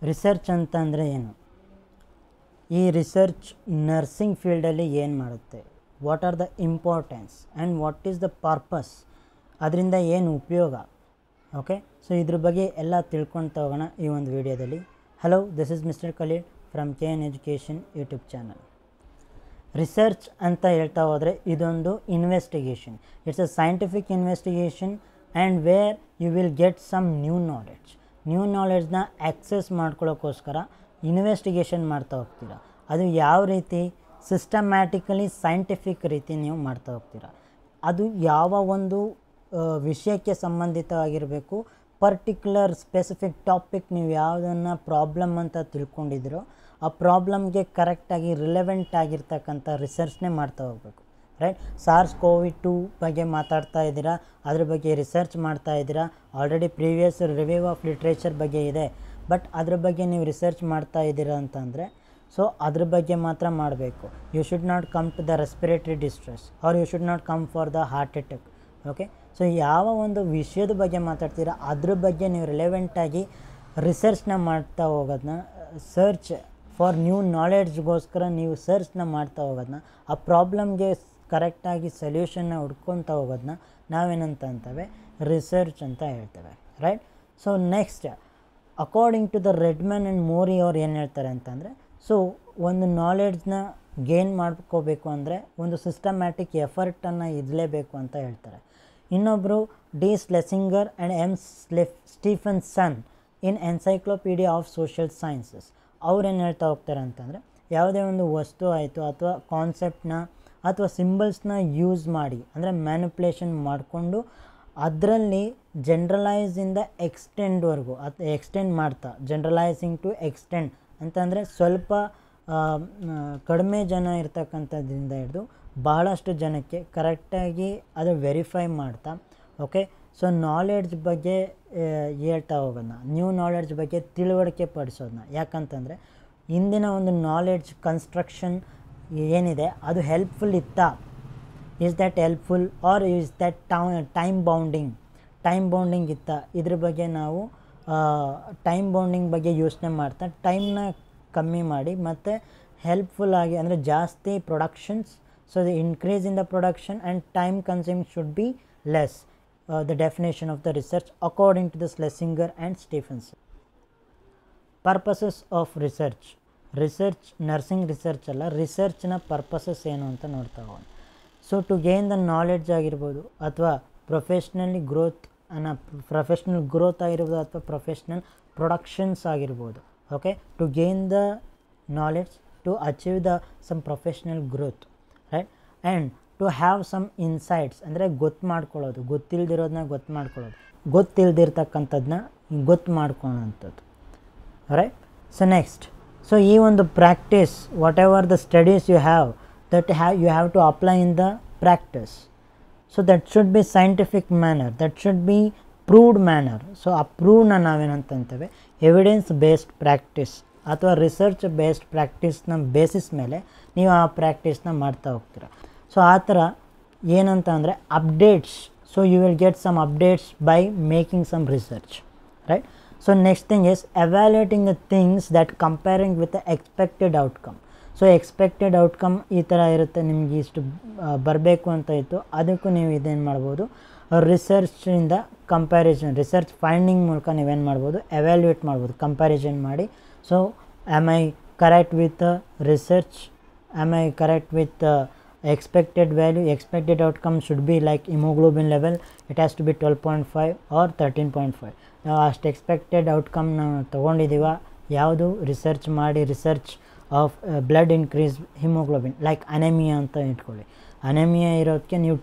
Research ಅಂತಂದರೆ ಏನು? ಈ ರಿಸರ್ಚ್ ನರ್ಸಿಂಗ್ ಫೀಲ್ಡಲ್ಲಿ ಏನು ಮಾಡುತ್ತೆ, what are the importance and what is the purpose, ಅದರಿಂದ ಏನು ಉಪಯೋಗ. ಓಕೆ, ಸೊ ಇದ್ರ ಬಗ್ಗೆ ಎಲ್ಲ ತಿಳ್ಕೊಳ್ತಾ ಹೋಗೋಣ ಈ ಒಂದು ವಿಡಿಯೋದಲ್ಲಿ. Hello, this is mister Khalil from KN education YouTube channel. Research ಅಂತ ಹೇಳ್ತಾ ಹೋದರೆ ಇದೊಂದು investigation. It's a scientific investigation and where you will get some new ನಾಲೆಡ್ಜ್ನ ಆ್ಯಕ್ಸೆಸ್ ಮಾಡ್ಕೊಳ್ಳೋಕ್ಕೋಸ್ಕರ ಇನ್ವೆಸ್ಟಿಗೇಷನ್ ಮಾಡ್ತಾ ಹೋಗ್ತೀರ. ಅದು ಯಾವ ರೀತಿ? ಸಿಸ್ಟಮ್ಯಾಟಿಕಲಿ ಸೈಂಟಿಫಿಕ್ ರೀತಿ ನೀವು ಮಾಡ್ತಾ ಹೋಗ್ತೀರ. ಅದು ಯಾವ ಒಂದು ವಿಷಯಕ್ಕೆ ಸಂಬಂಧಿತವಾಗಿರಬೇಕು, ಪರ್ಟಿಕ್ಯುಲರ್ ಸ್ಪೆಸಿಫಿಕ್ ಟಾಪಿಕ್ ನೀವು ಯಾವುದನ್ನು ಪ್ರಾಬ್ಲಮ್ ಅಂತ ತಿಳ್ಕೊಂಡಿದ್ದೀರೋ ಆ ಪ್ರಾಬ್ಲಮ್ಗೆ ಕರೆಕ್ಟಾಗಿ ರಿಲೆವೆಂಟ್ ಆಗಿರ್ತಕ್ಕಂಥ ರಿಸರ್ಚ್ನೇ ಮಾಡ್ತಾ ಹೋಗಬೇಕು. ರೈಟ್, SARS-CoV-2 ಬಗ್ಗೆ ಮಾತಾಡ್ತಾ ಇದ್ದೀರಾ, ಅದ್ರ ಬಗ್ಗೆ ರಿಸರ್ಚ್ ಮಾಡ್ತಾ ಇದ್ದೀರಾ. Already previous review of literature ಬಗ್ಗೆ ಇದೆ, ಬಟ್ ಅದ್ರ ಬಗ್ಗೆ ನೀವು ರಿಸರ್ಚ್ ಮಾಡ್ತಾ ಇದ್ದೀರಾ ಅಂತಂದರೆ ಸೊ ಅದ್ರ ಬಗ್ಗೆ ಮಾತ್ರ ಮಾಡಬೇಕು. You should not come to the respiratory distress or you should not come for the heart attack. Okay, so ಯಾವ ಒಂದು ವಿಷಯದ ಬಗ್ಗೆ ಮಾತಾಡ್ತೀರಾ ಅದ್ರ ಬಗ್ಗೆ ನೀವು ರಿಲೆವೆಂಟಾಗಿ ರಿಸರ್ಚ್ನ ಮಾಡ್ತಾ ಹೋಗೋದನ್ನ, ಸರ್ಚ್ ಫಾರ್ ನ್ಯೂ ನಾಲೆಡ್ಜ್ಗೋಸ್ಕರ ನೀವು ಸರ್ಚ್ನ ಮಾಡ್ತಾ ಹೋಗೋದನ್ನ, ಆ ಪ್ರಾಬ್ಲಮ್ಗೆ ಕರೆಕ್ಟಾಗಿ ಸೊಲ್ಯೂಷನ್ನ ಹುಡ್ಕೊತಾ ಹೋಗೋದನ್ನ ನಾವೇನಂತ ಅಂತೇವೆ, ರಿಸರ್ಚ್ ಅಂತ ಹೇಳ್ತೇವೆ. Right, so next according to the Redman and Mory ಅವ್ರು ಏನು ಹೇಳ್ತಾರೆ ಅಂತಂದರೆ, ಸೊ ಒಂದು ನಾಲೆಡ್ಜ್ನ ಗೇನ್ ಮಾಡ್ಕೋಬೇಕು ಅಂದರೆ ಒಂದು ಸಿಸ್ಟಮ್ಯಾಟಿಕ್ ಎಫರ್ಟನ್ನು ಇರಲೇಬೇಕು ಅಂತ ಹೇಳ್ತಾರೆ. ಇನ್ನೊಬ್ಬರು D Slesinger and M Stephenson in encyclopaedia of social sciences ಅವ್ರೇನು ಹೇಳ್ತಾ ಹೋಗ್ತಾರೆ ಅಂತಂದರೆ, ಯಾವುದೇ ಒಂದು ವಸ್ತು ಆಯಿತು ಅಥವಾ ಕಾನ್ಸೆಪ್ಟನ್ನ ಅಥವಾ ಸಿಂಬಲ್ಸ್ನ ಯೂಸ್ ಮಾಡಿ ಅಂದರೆ ಮ್ಯಾನಿಪ್ಯುಲೇಷನ್ ಮಾಡಿಕೊಂಡು ಅದರಲ್ಲಿ ಜನರಲೈಸಿಂದ ಎಕ್ಸ್ಟೆಂಡ್ವರೆಗೂ ಎಕ್ಸ್ಟೆಂಡ್ ಮಾಡ್ತಾ, ಜನರಲೈಸಿಂಗ್ ಟು ಎಕ್ಸ್ಟೆಂಡ್ ಅಂತಂದರೆ ಸ್ವಲ್ಪ ಕಡಿಮೆ ಜನ ಇರ್ತಕ್ಕಂಥದ್ರಿಂದ ಹಿಡಿದು ಬಹಳಷ್ಟು ಜನಕ್ಕೆ ಕರೆಕ್ಟಾಗಿ ಅದು ವೆರಿಫೈ ಮಾಡ್ತಾ. ಓಕೆ, ಸೊ ನಾಲೆಡ್ಜ್ ಬಗ್ಗೆ ಹೇಳ್ತಾ ಹೋಗೋಣ, ನ್ಯೂ ನಾಲೆಡ್ಜ್ ಬಗ್ಗೆ ತಿಳುವಳಿಕೆ ಪಡಿಸೋದನ್ನ. ಯಾಕಂತಂದರೆ ಇಂದಿನ ಒಂದು ನಾಲೆಡ್ಜ್ ಕನ್ಸ್ಟ್ರಕ್ಷನ್ ಏನಿದೆ ಅದು ಹೆಲ್ಪ್ಫುಲ್ ಇತ್ತಾ, is that helpful or is that time bounding ಇತ್ತಾ, ಇದ್ರ ಬಗ್ಗೆ ನಾವು ಟೈಮ್ ಬೌಂಡಿಂಗ್ ಬಗ್ಗೆ ಯೋಚನೆ ಮಾಡ್ತಾ ಟೈಮ್ನ ಕಮ್ಮಿ ಮಾಡಿ ಮತ್ತು ಹೆಲ್ಪ್ಫುಲ್ಲಾಗಿ ಅಂದರೆ ಜಾಸ್ತಿ productions, so the increase in the production and time consuming should be less. The definition of the research according to the Slesinger and Stephenson. Purposes of research nursing research ಅಲ್ಲ, ರಿಸರ್ಚ್ನ ಪರ್ಪಸಸ್ ಏನು ಅಂತ ನೋಡ್ತಾ ಹೋಗೋಣ. So to gain the knowledge ಆಗಿರ್ಬೋದು ಅಥವಾ professional growth ಆಗಿರ್ಬೋದು ಅಥವಾ ಪ್ರೊಫೆಷ್ನಲ್ ಪ್ರೊಡಕ್ಷನ್ಸ್ ಆಗಿರ್ಬೋದು. Okay, to gain the knowledge, to achieve the some professional growth. Right, and to have some insights ಅಂದರೆ ಗೊತ್ತಿಲ್ದಿರೋದನ್ನ ಗೊತ್ತಿಲ್ದಿರ್ತಕ್ಕಂಥದ್ದನ್ನ ಗೊತ್ತು ಮಾಡ್ಕೊಳ್ಳೋಂಥದ್ದು. ರೈಟ್, ಸೊ ನೆಕ್ಸ್ಟ್, ಸೊ ಈ ಒಂದು practice, whatever the studies you have you have to apply in the practice. So that should be scientific manner, that should be proved manner. So ಆ ಪ್ರೂವ್ನ ನಾವೇನಂತಂತೇವೆ ಎವಿಡೆನ್ಸ್ ಬೇಸ್ಡ್ ಪ್ರಾಕ್ಟೀಸ್ ಅಥವಾ research based ಪ್ರಾಕ್ಟೀಸ್ನ basis ಮೇಲೆ ನೀವು ಆ ಪ್ರಾಕ್ಟೀಸ್ನ ಮಾಡ್ತಾ ಹೋಗ್ತೀರ. ಸೊ ಆ ಥರ ಏನಂತ ಅಂದರೆ updates. So you will get some updates by making some research. Right, so next thing is evaluating the things that comparing with the expected outcome. So expected outcome ಈ ಥರ ಇರುತ್ತೆ, ನಿಮಗೆ ಇಷ್ಟು ಬರಬೇಕು ಅಂತ ಇತ್ತು, ಅದಕ್ಕೂ ನೀವು ಇದೇನು ಮಾಡ್ಬೋದು, ರಿಸರ್ಚಿಂದ ಕಂಪ್ಯಾರಿಸನ್, ರಿಸರ್ಚ್ ಫೈಂಡಿಂಗ್ ಮೂಲಕ ನೀವೇನು ಮಾಡ್ಬೋದು, ಎವ್ಯಾಲ್ಯೂಯೇಟ್ ಮಾಡ್ಬೋದು, ಕಂಪ್ಯಾರಿಸನ್ ಮಾಡಿ. So am I correct with research, am I correct with expected value, expected outcome should be like hemoglobin level, it has to be 12.5 or 13.5. ನಾವು ಅಷ್ಟು ಎಕ್ಸ್ಪೆಕ್ಟೆಡ್ ಔಟ್ಕಮ್ ನಾವು ತೊಗೊಂಡಿದ್ದೀವ, ಯಾವುದು research ಮಾಡಿ, research of blood increase haemoglobin, like anaemia ಅಂತ ಇಟ್ಕೊಳ್ಳಿ. ಅನೆಮಿಯಾ ಇರೋದಕ್ಕೆ ನೀವು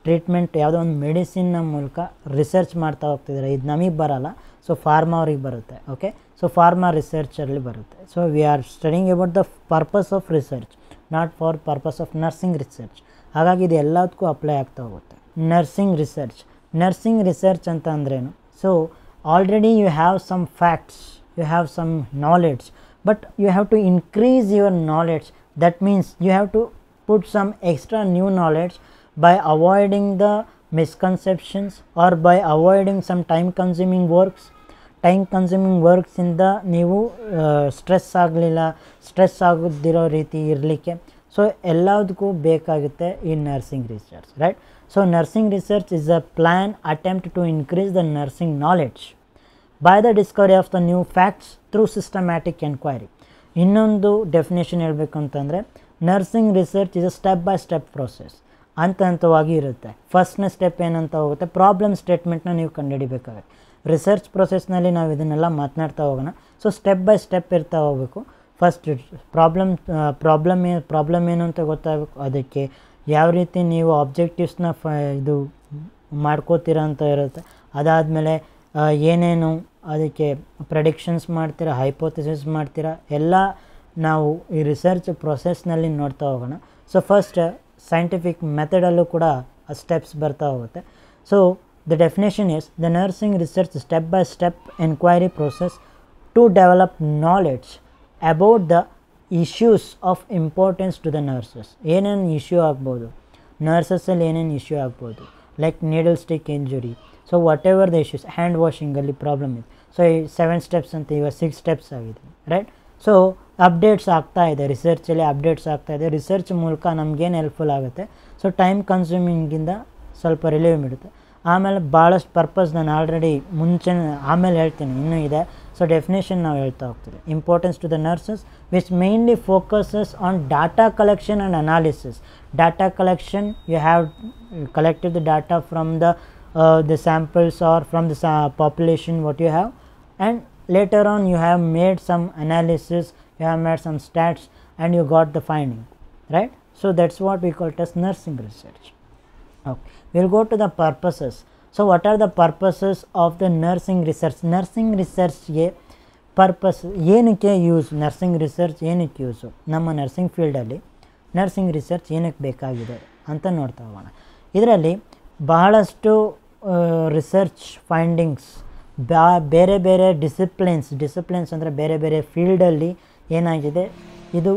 treatment ಯಾವುದೋ ಒಂದು ಮೆಡಿಸಿನ್ನ ಮೂಲಕ ರಿಸರ್ಚ್ ಮಾಡ್ತಾ ಹೋಗ್ತಿದ್ದಾರೆ. ಇದು ನಮಗೆ ಬರೋಲ್ಲ, ಸೊ ಫಾರ್ಮಾ ಅವ್ರಿಗೆ ಬರುತ್ತೆ. ಓಕೆ, ಸೊ ಫಾರ್ಮಾ ರಿಸರ್ಚಲ್ಲಿ ಬರುತ್ತೆ. So we are studying about the purpose of research, not for purpose of nursing research. ಹಾಗಾಗಿ ಇದು ಎಲ್ಲದಕ್ಕೂ ಅಪ್ಲೈ ಆಗ್ತಾ ಹೋಗುತ್ತೆ. ನರ್ಸಿಂಗ್ ರಿಸರ್ಚ್ ಅಂತ ಅಂದ್ರೇನು? So already you have some facts, you have some knowledge, but you have to increase your knowledge. That means you have to put some extra new knowledge by avoiding the misconceptions or by avoiding some time consuming works time consuming ವರ್ಕ್ಸಿಂದ ನೀವು stress ಆಗೋದಿರೋ ರೀತಿ ಇರಲಿಕ್ಕೆ. So ಎಲ್ಲದಕ್ಕೂ ಬೇಕಾಗುತ್ತೆ ಈ nursing research, right. So nursing research is a plan attempt to increase the nursing knowledge by the discovery of the new facts through systematic enquiry. ಇನ್ನೊಂದು definition ಹೇಳಬೇಕು ಅಂತಂದರೆ, nursing research is a step by step process, ಹಂತವಾಗಿ ಇರುತ್ತೆ. ಫಸ್ಟ್ನೇ step ಏನಂತ ಹೋಗುತ್ತೆ, problem ಸ್ಟೇಟ್ಮೆಂಟ್ನ ನೀವು ಕಂಡುಹಿಡಿಬೇಕಾಗುತ್ತೆ. Research ಪ್ರೊಸೆಸ್ನಲ್ಲಿ ನಾವು ಇದನ್ನೆಲ್ಲ ಮಾತನಾಡ್ತಾ ಹೋಗೋಣ. ಸೊ ಸ್ಟೆಪ್ ಬೈ ಸ್ಟೆಪ್ ಇರ್ತಾ ಹೋಗಬೇಕು. ಫಸ್ಟ್ ಪ್ರಾಬ್ಲಮ್ ಏನು ಅಂತ ಗೊತ್ತಾಗಬೇಕು, ಅದಕ್ಕೆ ಯಾವ ರೀತಿ ನೀವು ಆಬ್ಜೆಕ್ಟಿವ್ಸ್ನ ಇದು ಮಾಡ್ಕೋತೀರಾ ಅಂತ ಇರುತ್ತೆ. ಅದಾದಮೇಲೆ ಏನೇನು ಅದಕ್ಕೆ ಪ್ರೆಡಿಕ್ಷನ್ಸ್ ಮಾಡ್ತೀರಾ, ಹೈಪೋಥೆಸಿಸ್ ಮಾಡ್ತೀರಾ, ಎಲ್ಲ ನಾವು ಈ ರಿಸರ್ಚ್ ಪ್ರೊಸೆಸ್ನಲ್ಲಿ ನೋಡ್ತಾ ಹೋಗೋಣ. ಸೊ ಫಸ್ಟ್ ಸೈಂಟಿಫಿಕ್ ಮೆಥಡಲ್ಲೂ ಕೂಡ ಸ್ಟೆಪ್ಸ್ ಬರ್ತಾ ಹೋಗುತ್ತೆ. So the definition is the nursing research step by step enquiry process to develop knowledge about the issues of importance to the nurses. ಏನೇನು ಇಶ್ಯೂ ಆಗ್ಬೋದು, ನರ್ಸಸ್ಸಲ್ಲಿ ಏನೇನು ಇಶ್ಯೂ ಆಗ್ಬೋದು, like needle stick injury. So whatever the issues, hand ವಾಷಿಂಗಲ್ಲಿ problem ಇದೆ. So ಈ 7 steps ಅಂತ ಇವಾಗ 6 ಸ್ಟೆಪ್ಸ್ ಆಗಿದೆ, ರೈಟ್. ಸೊ ಅಪ್ಡೇಟ್ಸ್ ಆಗ್ತಾ ಇದೆ, ರಿಸರ್ಚಲ್ಲಿ ಅಪ್ಡೇಟ್ಸ್ ಆಗ್ತಾ ಇದೆ. ರಿಸರ್ಚ್ ಮೂಲಕ ನಮಗೇನು ಹೆಲ್ಪ್ಫುಲ್ ಆಗುತ್ತೆ, ಸೊ ಟೈಮ್ ಕನ್ಸ್ಯೂಮಿಂಗಿಂದ ಸ್ವಲ್ಪ ರಿಲೀವ್ ಇಡುತ್ತೆ. ಆಮೇಲೆ ಭಾಳಷ್ಟು ಪರ್ಪಸ್ ನಾನು ಆಲ್ರೆಡಿ ಆಮೇಲೆ ಹೇಳ್ತೀನಿ, ಇನ್ನೂ ಇದೆ. ಸೊ ಡೆಫಿನೇಷನ್ ನಾವು ಹೇಳ್ತಾ ಹೋಗ್ತೀವಿ. Importance to the nurses which mainly focuses on data collection and analysis. Data collection, you have collected the data from the samples or from the population what you have, and later on you have made some analysis, you have made some stats and you got the finding, right. So that's what we call it as nursing research. Okay, we'll go to the purposes. So what are the purposes of the nursing research? Nursing research ge purpose ಏನಕ್ಕೆ use, nursing research ಏನಕ್ಕೆ use, ನಮ್ಮ nursing ಫೀಲ್ಡಲ್ಲಿ nursing research ಏನಕ್ಕೆ ಬೇಕಾಗಿದೆ ಅಂತ ನೋಡ್ತಾ ಹೋಗೋಣ. ಇದರಲ್ಲಿ ಬಹಳಷ್ಟು ರಿಸರ್ಚ್ ಫೈಂಡಿಂಗ್ಸ್ ಬೇರೆ ಬೇರೆ ಡಿಸಿಪ್ಲಿನ್ಸ್ ಅಂದರೆ ಬೇರೆ ಬೇರೆ ಫೀಲ್ಡಲ್ಲಿ ಏನಾಗಿದೆ, ಇದು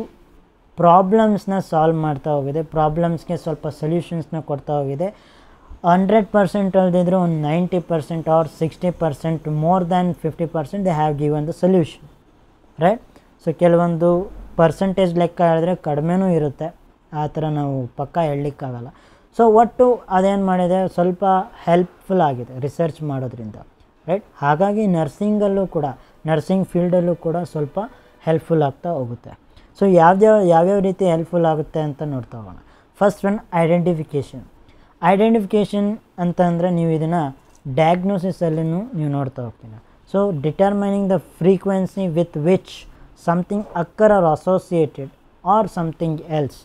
ಪ್ರಾಬ್ಲಮ್ಸ್ನ ಸಾಲ್ವ್ ಮಾಡ್ತಾ ಹೋಗಿದೆ, ಪ್ರಾಬ್ಲಮ್ಸ್ಗೆ ಸ್ವಲ್ಪ ಸೊಲ್ಯೂಷನ್ಸ್ನ ಕೊಡ್ತಾ ಹೋಗಿದೆ. 100% ಅಲ್ಲದಿದ್ದರೂ ಒಂದು 90% or 60%, more than 50% they have given the solution, right. So ಕೆಲವೊಂದು ಪರ್ಸೆಂಟೇಜ್ ಲೆಕ್ಕ ಹೇಳಿದ್ರೆ ಕಡಿಮೆನೂ ಇರುತ್ತೆ, ಆ ಥರ ನಾವು ಪಕ್ಕ ಹೇಳಲಿಕ್ಕಾಗಲ್ಲ. ಸೊ ಒಟ್ಟು ಅದೇನು ಮಾಡಿದೆ, ಸ್ವಲ್ಪ ಹೆಲ್ಪ್ಫುಲ್ ಆಗಿದೆ ರಿಸರ್ಚ್ ಮಾಡೋದ್ರಿಂದ, ರೈಟ್. ಹಾಗಾಗಿ ನರ್ಸಿಂಗಲ್ಲೂ ಕೂಡ, ನರ್ಸಿಂಗ್ ಫೀಲ್ಡಲ್ಲೂ ಕೂಡ ಸ್ವಲ್ಪ ಹೆಲ್ಪ್ಫುಲ್ ಆಗ್ತಾ ಹೋಗುತ್ತೆ. ಸೊ ಯಾವ್ಯಾವ ರೀತಿ ಹೆಲ್ಪ್ಫುಲ್ ಆಗುತ್ತೆ ಅಂತ ನೋಡ್ತಾ ಹೋಗೋಣ. ಫಸ್ಟ್ ಒನ್ ಐಡೆಂಟಿಫಿಕೇಷನ್ ಅಂತ ಅಂದರೆ ನೀವು ಇದನ್ನು ಡಯಾಗ್ನೋಸಿಸಲ್ಲೂ ನೀವು ನೋಡ್ತಾ ಹೋಗ್ತೀರ. So determining the frequency with which something occur or associated or something else.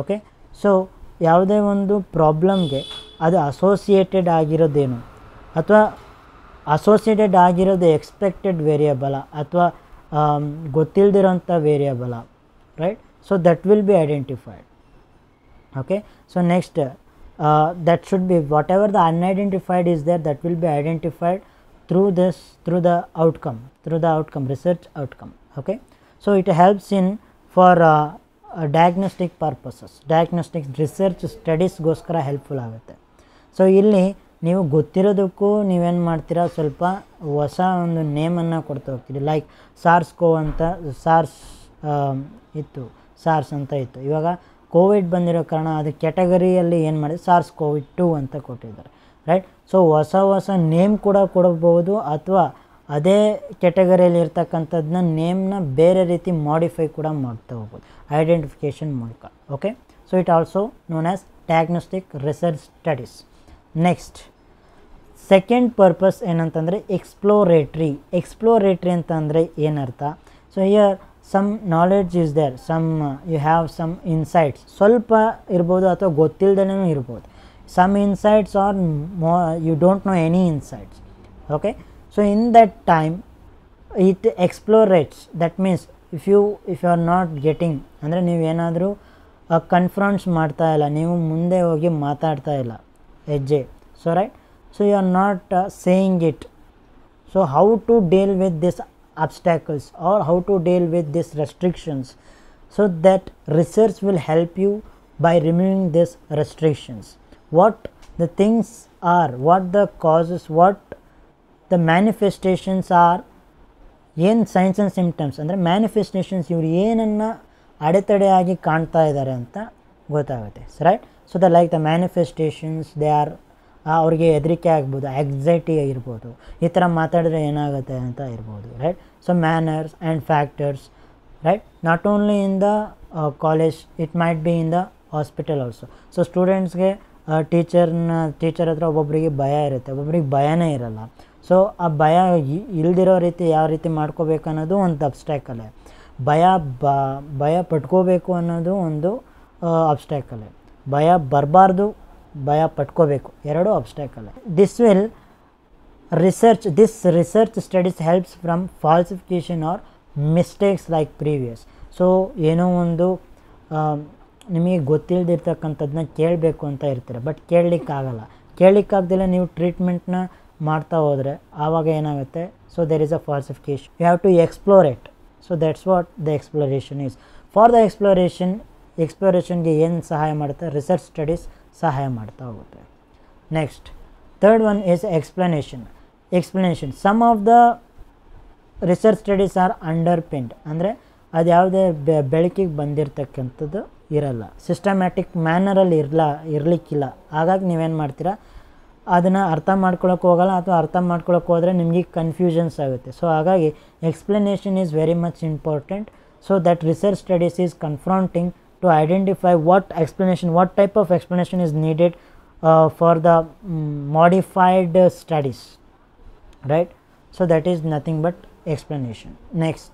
Okay, so ಯಾವುದೇ ಒಂದು ಪ್ರಾಬ್ಲಮ್ಗೆ ಅದು ಅಸೋಸಿಯೇಟೆಡ್ ಆಗಿರೋದೇನು, ಅಥವಾ ಅಸೋಸಿಯೇಟೆಡ್ ಆಗಿರೋದು ಎಕ್ಸ್ಪೆಕ್ಟೆಡ್ ವೇರಿಯಬಲ ಅಥವಾ ಗೊತ್ತಿಲ್ಲದಿರೋಂಥ variable, right. So that will be identified. Okay, so next that should be whatever the unidentified is there, that will be identified through the outcome, research outcome. Okay, so it helps in for diagnostic purposes, diagnostic research studies ಗೋಸ್ಕರ helpful ಆಗುತ್ತೆ. So ಇಲ್ಲಿ ನೀವು ಗೊತ್ತಿರೋದಕ್ಕೂ ನೀವೇನು ಮಾಡ್ತೀರಾ, ಸ್ವಲ್ಪ ಹೊಸ ಒಂದು ನೇಮನ್ನು ಕೊಡ್ತಾ ಹೋಗ್ತೀರಿ. ಲೈಕ್ ಸಾರ್ಸ್ ಅಂತ ಇತ್ತು. ಇವಾಗ ಕೋವಿಡ್ ಬಂದಿರೋ ಕಾರಣ ಅದು ಕ್ಯಾಟಗರಿಯಲ್ಲಿ ಏನು ಮಾಡಿದೆ, SARS-CoV-2 ಅಂತ ಕೊಟ್ಟಿದ್ದಾರೆ, ರೈಟ್. ಸೊ ಹೊಸ ನೇಮ್ ಕೂಡ ಕೊಡಬಹುದು, ಅಥವಾ ಅದೇ ಕ್ಯಾಟಗರಿಯಲ್ಲಿ ಇರ್ತಕ್ಕಂಥದ್ದನ್ನ ನೇಮ್ನ ಬೇರೆ ರೀತಿ ಮಾಡಿಫೈ ಕೂಡ ಮಾಡ್ತಾ ಹೋಗ್ಬೋದು ಐಡೆಂಟಿಫಿಕೇಷನ್ ಮೂಲಕ. Okay, so it also known as diagnostic research studies. Next second purpose ಏನಂತಂದರೆ ಎಕ್ಸ್ಪ್ಲೋರೇಟ್ರಿ ಅಂತ ಅಂದರೆ ಏನರ್ಥ. So here some knowledge is there, you have some insights, ಸ್ವಲ್ಪ ಇರ್ಬೋದು ಅಥವಾ ಗೊತ್ತಿಲ್ಲದೇ ಇರ್ಬೋದು. some insights or more, you don't know any insights. Okay, so in that time it explorates. That means if you are not getting, ಅಂದರೆ ನೀವೇನಾದರೂ ಕನ್ಫ್ರಂಟ್ಸ್ ಮಾಡ್ತಾ ಇಲ್ಲ, ನೀವು ಮುಂದೆ ಹೋಗಿ ಮಾತಾಡ್ತಾ ಇಲ್ಲ ಹೆಜ್ಜೆ, so right. So you are not saying it. So how to deal with this obstacles or how to deal with these restrictions, so that research will help you by removing these restrictions. What the things are, what the causes, what the manifestations are ಏನು signs and symptoms ಅಂದರೆ manifestations ಇವರು ಏನನ್ನು ಅಡೆತಡೆಯಾಗಿ ಕಾಣ್ತಾ ಇದ್ದಾರೆ ಅಂತ ಗೊತ್ತಾಗುತ್ತೆ right. So the manifestations they are ಅವ್ರಿಗೆ ಹೆದರಿಕೆ ಆಗ್ಬೋದು, ಆ್ಯಕ್ಸೈಟಿ ಇರ್ಬೋದು, ಈ ಥರ ಮಾತಾಡಿದ್ರೆ ಏನಾಗುತ್ತೆ ಅಂತ ಇರ್ಬೋದು right. So manners and factors right, not only in the college, it might be in the hospital also. So ಸ್ಟೂಡೆಂಟ್ಸ್ಗೆ ಟೀಚರ್ ಹತ್ರ ಒಬ್ಬೊಬ್ಬರಿಗೆ ಭಯ ಇರುತ್ತೆ, ಒಬ್ಬೊಬ್ರಿಗೆ ಭಯನೇ ಇರಲ್ಲ. ಸೊ ಆ ಭಯ ಇಲ್ದಿರೋ ರೀತಿ ಯಾವ ರೀತಿ ಮಾಡ್ಕೋಬೇಕು ಅನ್ನೋದು ಒಂದು ಅಬ್ಸ್ಟ್ಯಾಕಲೆ, ಭಯ ಪಟ್ಕೋಬೇಕು ಅನ್ನೋದು ಒಂದು ಅಬ್ಸ್ಟ್ಯಾಕಲೆ, ಭಯ ಬರಬಾರ್ದು, ಭಯ ಪಟ್ಕೋಬೇಕು, ಎರಡೂ ಅಬ್ಸ್ಟ್ಯಾಕಲೆ. This research studies helps from falsification or mistakes like previous. So ಏನೋ ಒಂದು ನಿಮಗೆ ಗೊತ್ತಿಲ್ಲದಿರ್ತಕ್ಕಂಥದ್ದನ್ನ ಕೇಳಬೇಕು ಅಂತ ಇರ್ತೀರ, ಬಟ್ ಕೇಳಲಿಕ್ಕಾಗ್ದಿಲ್ಲ ನೀವು ಟ್ರೀಟ್ಮೆಂಟ್ನ ಮಾಡ್ತಾ ಹೋದರೆ ಆವಾಗ ಏನಾಗುತ್ತೆ. So there is a falsification, you have to explore it. So that's what the exploration is. For the ಎಕ್ಸ್ಪ್ಲೋರೇಷನ್ಗೆ ಏನು ಸಹಾಯ ಮಾಡುತ್ತೆ, ರಿಸರ್ಚ್ ಸ್ಟಡೀಸ್ ಸಹಾಯ ಮಾಡ್ತಾ ಹೋಗುತ್ತೆ. Next third one is explanation. Some of the research studies are underpinned, ಅಂದರೆ ಅದು ಯಾವುದೇ ಬೆಳಕಿಗೆ ಬಂದಿರತಕ್ಕಂಥದ್ದು ಇರಲ್ಲ, ಸಿಸ್ಟಮ್ಯಾಟಿಕ್ ಮ್ಯಾನರಲ್ಲಿ ಇರಲಿಕ್ಕಿಲ್ಲ. ಹಾಗಾಗಿ ನೀವೇನು ಮಾಡ್ತೀರಾ, ಅದನ್ನು ಅರ್ಥ ಮಾಡ್ಕೊಳಕ್ಕೆ ಹೋಗಲ್ಲ, ಅಥವಾ ಅರ್ಥ ಮಾಡ್ಕೊಳಕ್ಕೆ ಹೋದರೆ ನಿಮಗೆ ಕನ್ಫ್ಯೂಷನ್ಸ್ ಆಗುತ್ತೆ. ಸೊ ಹಾಗಾಗಿ explanation is very much important. So that research studies is confronting to identify what type of explanation is needed for the modified studies, right. So that is nothing but explanation. Next,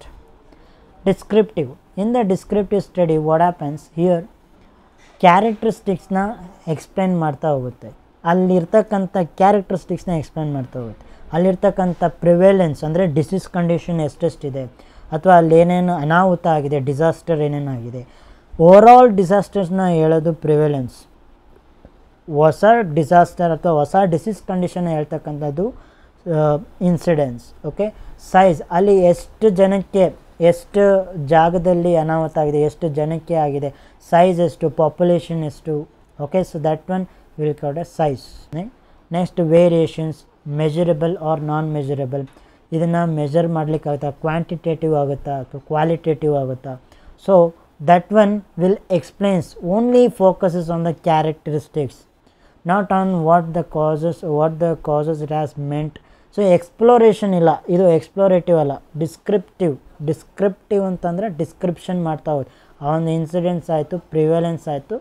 descriptive. In the descriptive study what happens here, characteristics na explain ಮಾಡ್ತಾ ಹೋಗುತ್ತೆ, ಅಲ್ಲಿರ್ತಕ್ಕಂಥ ಕ್ಯಾರೆಕ್ಟರಿಸ್ಟಿಕ್ಸ್ನ explain ಮಾಡ್ತಾ ಹೋಗುತ್ತೆ, ಅಲ್ಲಿರ್ತಕ್ಕಂಥ ಪ್ರಿವೇಲೆನ್ಸ್ ಅಂದರೆ disease condition ಎಷ್ಟೆಷ್ಟಿದೆ, ಅಥವಾ ಅಲ್ಲೇನೇನು ಅನಾಹುತ ಆಗಿದೆ, ಡಿಸಾಸ್ಟರ್ ಏನೇನಾಗಿದೆ, ಓವರಾಲ್ ಡಿಸಾಸ್ಟರ್ಸ್ನ ಹೇಳೋದು ಪ್ರಿವೆಲೆನ್ಸ್. ಹೊಸ ಡಿಸಾಸ್ಟರ್ ಅಥವಾ ಹೊಸ ಡಿಸೀಸ್ ಕಂಡೀಷನ್ ಹೇಳ್ತಕ್ಕಂಥದ್ದು ಇನ್ಸಿಡೆನ್ಸ್. ಓಕೆ, ಸೈಜ್, ಅಲ್ಲಿ ಎಷ್ಟು ಜನಕ್ಕೆ, ಎಷ್ಟು ಜಾಗದಲ್ಲಿ ಅನಾಹುತ ಆಗಿದೆ, ಎಷ್ಟು ಜನಕ್ಕೆ ಆಗಿದೆ, ಸೈಜ್ ಎಷ್ಟು, ಪಾಪ್ಯುಲೇಷನ್ ಎಷ್ಟು. Okay, so that one will called a size. Next variations, measurable or non measurable, ಇದನ್ನು ಮೆಜರ್ ಮಾಡಲಿಕ್ಕಾಗುತ್ತಾ, ಕ್ವಾಂಟಿಟೇಟಿವ್ ಆಗುತ್ತಾ ಅಥವಾ ಕ್ವಾಲಿಟೇಟಿವ್ ಆಗುತ್ತಾ. So that one will explains, only focuses on the characteristics, not on what the causes it has meant. So exploration ಇಲ್ಲ, ಇದು ಎಕ್ಸ್ಪ್ಲೋರೇಟಿವ್ ಅಲ್ಲ, descriptive ಅಂತಂದರೆ description ಮಾಡ್ತಾ ಹೋಗುತ್ತೆ. ಆ ಒಂದು ಇನ್ಸಿಡೆನ್ಸ್ ಆಯಿತು, ಪ್ರಿವೆಲೆನ್ಸ್ ಆಯಿತು,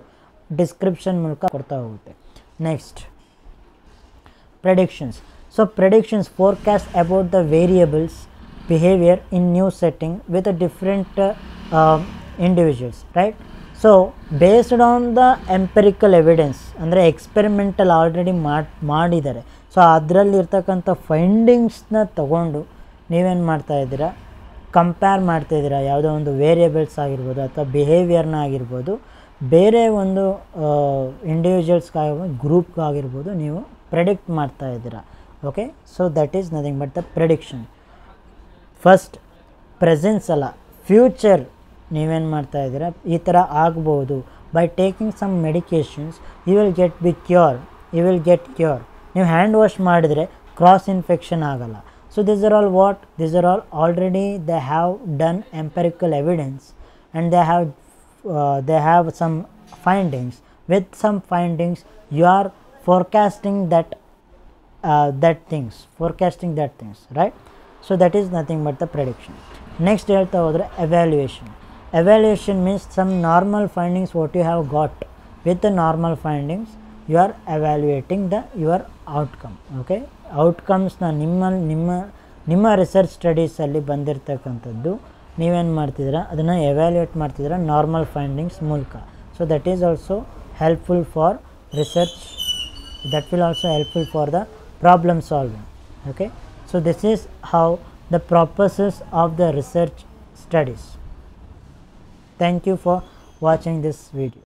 ಡಿಸ್ಕ್ರಿಪ್ಷನ್ ಮೂಲಕ ಕೊಡ್ತಾ ಹೋಗುತ್ತೆ. Next predictions. So predictions forecast about the variables behaviour in new setting with a different individuals, right. So based on the empirical evidence, ಅಂದರೆ ಎಕ್ಸ್ಪೆರಿಮೆಂಟಲ್ ಆಲ್ರೆಡಿ ಮಾಡಿದ್ದಾರೆ. ಸೊ ಅದರಲ್ಲಿ ಇರ್ತಕ್ಕಂಥ ಫೈಂಡಿಂಗ್ಸ್ನ ತಗೊಂಡು ನೀವೇನು ಮಾಡ್ತಾಯಿದ್ದೀರಾ, ಕಂಪೇರ್ ಮಾಡ್ತಾಯಿದ್ದೀರಾ, ಯಾವುದೋ ಒಂದು ವೇರಿಯಬಲ್ಸ್ ಆಗಿರ್ಬೋದು ಅಥವಾ ಬಿಹೇವಿಯರ್ನ ಆಗಿರ್ಬೋದು, ಬೇರೆ ಒಂದು ಇಂಡಿವಿಜುವಲ್ಸ್ಗಾಗಿರ್ಬೋದು, ಗ್ರೂಪ್ಗಾಗಿರ್ಬೋದು, ನೀವು ಪ್ರೆಡಿಕ್ಟ್ ಮಾಡ್ತಾಯಿದ್ದೀರಾ. Okay, so that is nothing but the prediction. First presence ಅಲ್ಲ, ಫ್ಯೂಚರ್ ನೀವೇನು ಮಾಡ್ತಾ ಇದ್ದೀರಾ, ಈ ಥರ ಆಗ್ಬೋದು. By taking some medications you will get cure. ನೀವು ಹ್ಯಾಂಡ್ ವಾಶ್ ಮಾಡಿದರೆ ಕ್ರಾಸ್ ಇನ್ಫೆಕ್ಷನ್ ಆಗಲ್ಲ. So this are all already they have done empirical evidence and they have some findings. With some findings you are forecasting that things, right. So that is nothing but the prediction. Next ಹೇಳ್ತಾ ಹೋದರೆ evaluation means some normal findings what you have got. With the normal findings you are evaluating your outcome. Okay, outcomes na ನಿಮ್ಮ research ಸ್ಟಡೀಸಲ್ಲಿ ಬಂದಿರತಕ್ಕಂಥದ್ದು ನೀವೇನು ಮಾಡ್ತಿದ್ದೀರಾ, ಅದನ್ನು evaluate ಮಾಡ್ತಿದ್ದೀರಾ normal findings ಮೂಲಕ. So that is also helpful for research, that will also helpful for the problem solving. Okay, so this is how the purposes of the research studies. Thank you for watching this video.